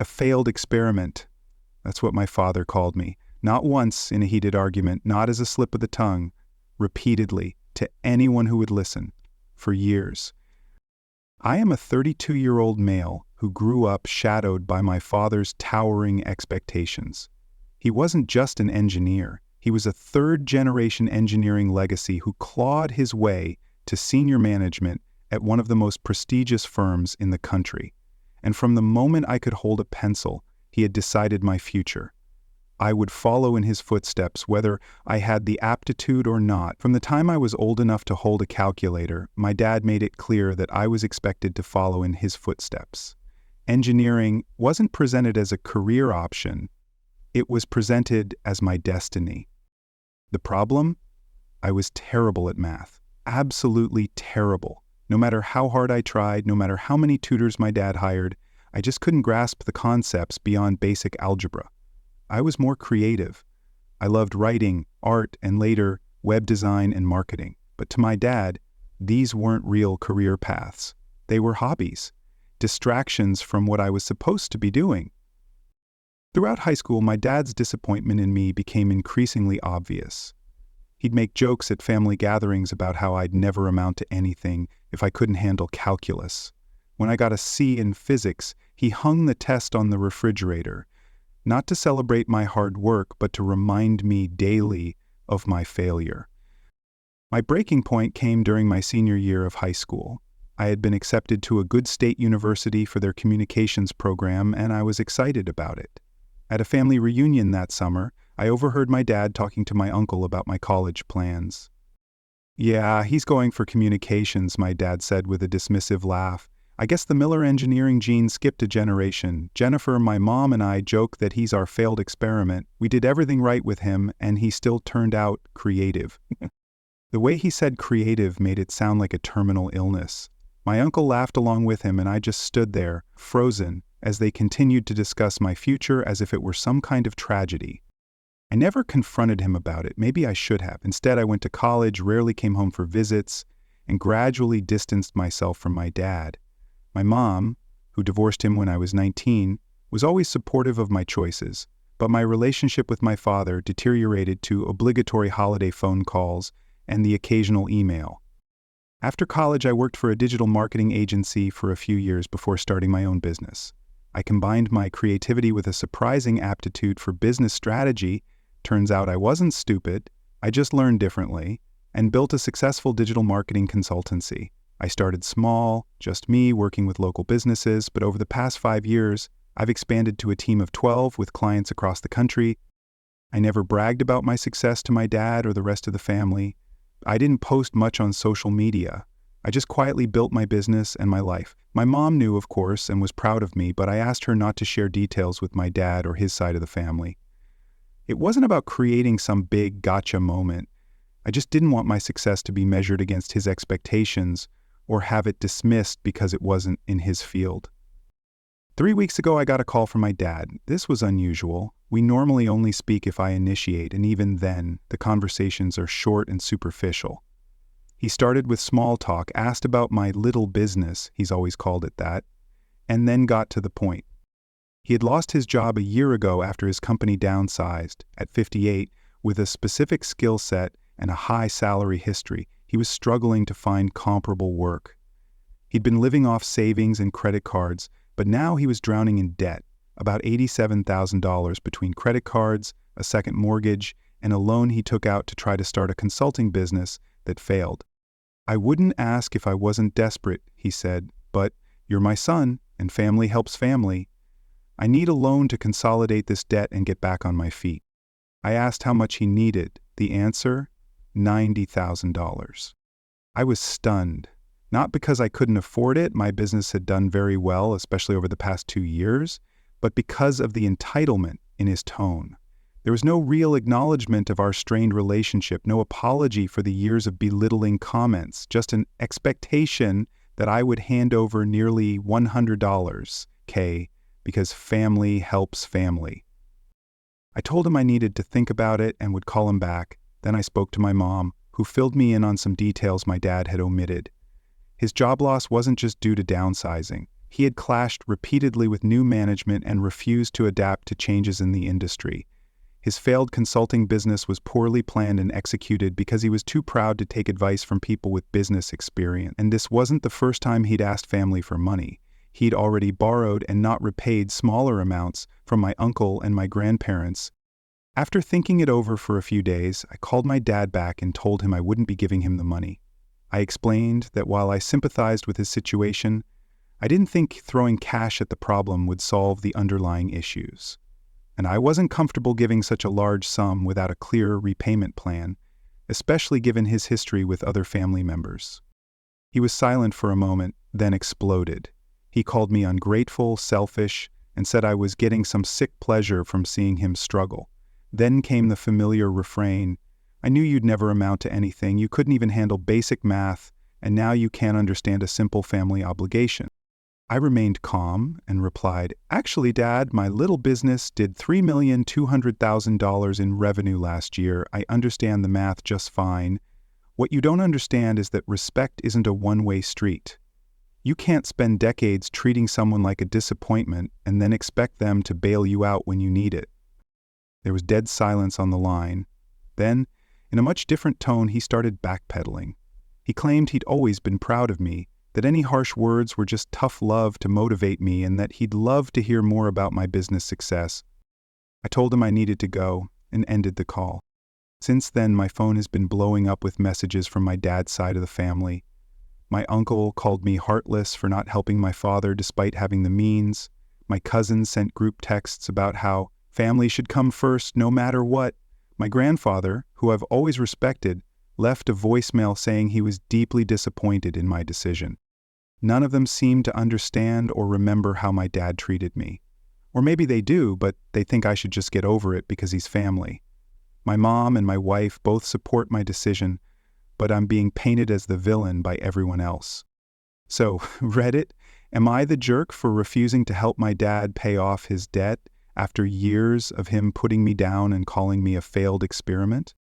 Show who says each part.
Speaker 1: A failed experiment. That's what my father called me. Not once in a heated argument, not as a slip of the tongue, repeatedly, to anyone who would listen, for years. I am a 32-year-old male who grew up shadowed by my father's towering expectations. He wasn't just an engineer. He was a third-generation engineering legacy who clawed his way to senior management at one of the most prestigious firms in the country. And from the moment I could hold a pencil, he had decided my future. I would follow in his footsteps whether I had the aptitude or not. From the time I was old enough to hold a calculator, my dad made it clear that I was expected to follow in his footsteps. Engineering wasn't presented as a career option. It was presented as my destiny. The problem? I was terrible at math. Absolutely terrible. No matter how hard I tried, no matter how many tutors my dad hired, I just couldn't grasp the concepts beyond basic algebra. I was more creative. I loved writing, art, and later, web design and marketing. But to my dad, these weren't real career paths. They were hobbies, distractions from what I was supposed to be doing. Throughout high school, my dad's disappointment in me became increasingly obvious. He'd make jokes at family gatherings about how I'd never amount to anything if I couldn't handle calculus. When I got a C in physics, he hung the test on the refrigerator, not to celebrate my hard work, but to remind me daily of my failure. My breaking point came during my senior year of high school. I had been accepted to a good state university for their communications program, and I was excited about it. At a family reunion that summer, I overheard my dad talking to my uncle about my college plans. "Yeah, he's going for communications," my dad said with a dismissive laugh. "I guess the Miller engineering gene skipped a generation. Jennifer, my mom, and I joke that he's our failed experiment. We did everything right with him, and he still turned out creative." The way he said creative made it sound like a terminal illness. My uncle laughed along with him, and I just stood there, frozen, as they continued to discuss my future as if it were some kind of tragedy. I never confronted him about it. Maybe I should have. Instead, I went to college, rarely came home for visits, and gradually distanced myself from my dad. My mom, who divorced him when I was 19, was always supportive of my choices, but my relationship with my father deteriorated to obligatory holiday phone calls and the occasional email. After college, I worked for a digital marketing agency for a few years before starting my own business. I combined my creativity with a surprising aptitude for business strategy. Turns out I wasn't stupid, I just learned differently, and built a successful digital marketing consultancy. I started small, just me, working with local businesses, but over the past 5 years, I've expanded to a team of 12 with clients across the country. I never bragged about my success to my dad or the rest of the family. I didn't post much on social media. I just quietly built my business and my life. My mom knew, of course, and was proud of me, but I asked her not to share details with my dad or his side of the family. It wasn't about creating some big gotcha moment. I just didn't want my success to be measured against his expectations or have it dismissed because it wasn't in his field. 3 weeks ago, I got a call from my dad. This was unusual. We normally only speak if I initiate, and even then, the conversations are short and superficial. He started with small talk, asked about my little business, he's always called it that, and then got to the point. He had lost his job a year ago after his company downsized. At 58, with a specific skill set and a high salary history, he was struggling to find comparable work. He'd been living off savings and credit cards, but now he was drowning in debt, about $87,000 between credit cards, a second mortgage, and a loan he took out to try to start a consulting business that failed. "I wouldn't ask if I wasn't desperate," he said, "but you're my son, and family helps family. I need a loan to consolidate this debt and get back on my feet." I asked how much he needed. The answer? $90,000. I was stunned. Not because I couldn't afford it, my business had done very well, especially over the past 2 years, but because of the entitlement in his tone. There was no real acknowledgement of our strained relationship, no apology for the years of belittling comments, just an expectation that I would hand over nearly $100 K because family helps family. I told him I needed to think about it and would call him back. Then I spoke to my mom, who filled me in on some details my dad had omitted. His job loss wasn't just due to downsizing. He had clashed repeatedly with new management and refused to adapt to changes in the industry. His failed consulting business was poorly planned and executed because he was too proud to take advice from people with business experience. And this wasn't the first time he'd asked family for money. He'd already borrowed and not repaid smaller amounts from my uncle and my grandparents. After thinking it over for a few days, I called my dad back and told him I wouldn't be giving him the money. I explained that while I sympathized with his situation, I didn't think throwing cash at the problem would solve the underlying issues. And I wasn't comfortable giving such a large sum without a clear repayment plan, especially given his history with other family members. He was silent for a moment, then exploded. He called me ungrateful, selfish, and said I was getting some sick pleasure from seeing him struggle. Then came the familiar refrain, "I knew you'd never amount to anything, you couldn't even handle basic math, and now you can't understand a simple family obligation." I remained calm and replied, "Actually, Dad, my little business did $3,200,000 in revenue last year. I understand the math just fine. What you don't understand is that respect isn't a one-way street. You can't spend decades treating someone like a disappointment and then expect them to bail you out when you need it." There was dead silence on the line. Then, in a much different tone, he started backpedaling. He claimed he'd always been proud of me, that any harsh words were just tough love to motivate me, and that he'd love to hear more about my business success. I told him I needed to go and ended the call. Since then, my phone has been blowing up with messages from my dad's side of the family. My uncle called me heartless for not helping my father despite having the means. My cousins sent group texts about how family should come first no matter what. My grandfather, who I've always respected, left a voicemail saying he was deeply disappointed in my decision. None of them seemed to understand or remember how my dad treated me. Or maybe they do, but they think I should just get over it because he's family. My mom and my wife both support my decision, but I'm being painted as the villain by everyone else. So, Reddit, am I the jerk for refusing to help my dad pay off his debt after years of him putting me down and calling me a failed experiment?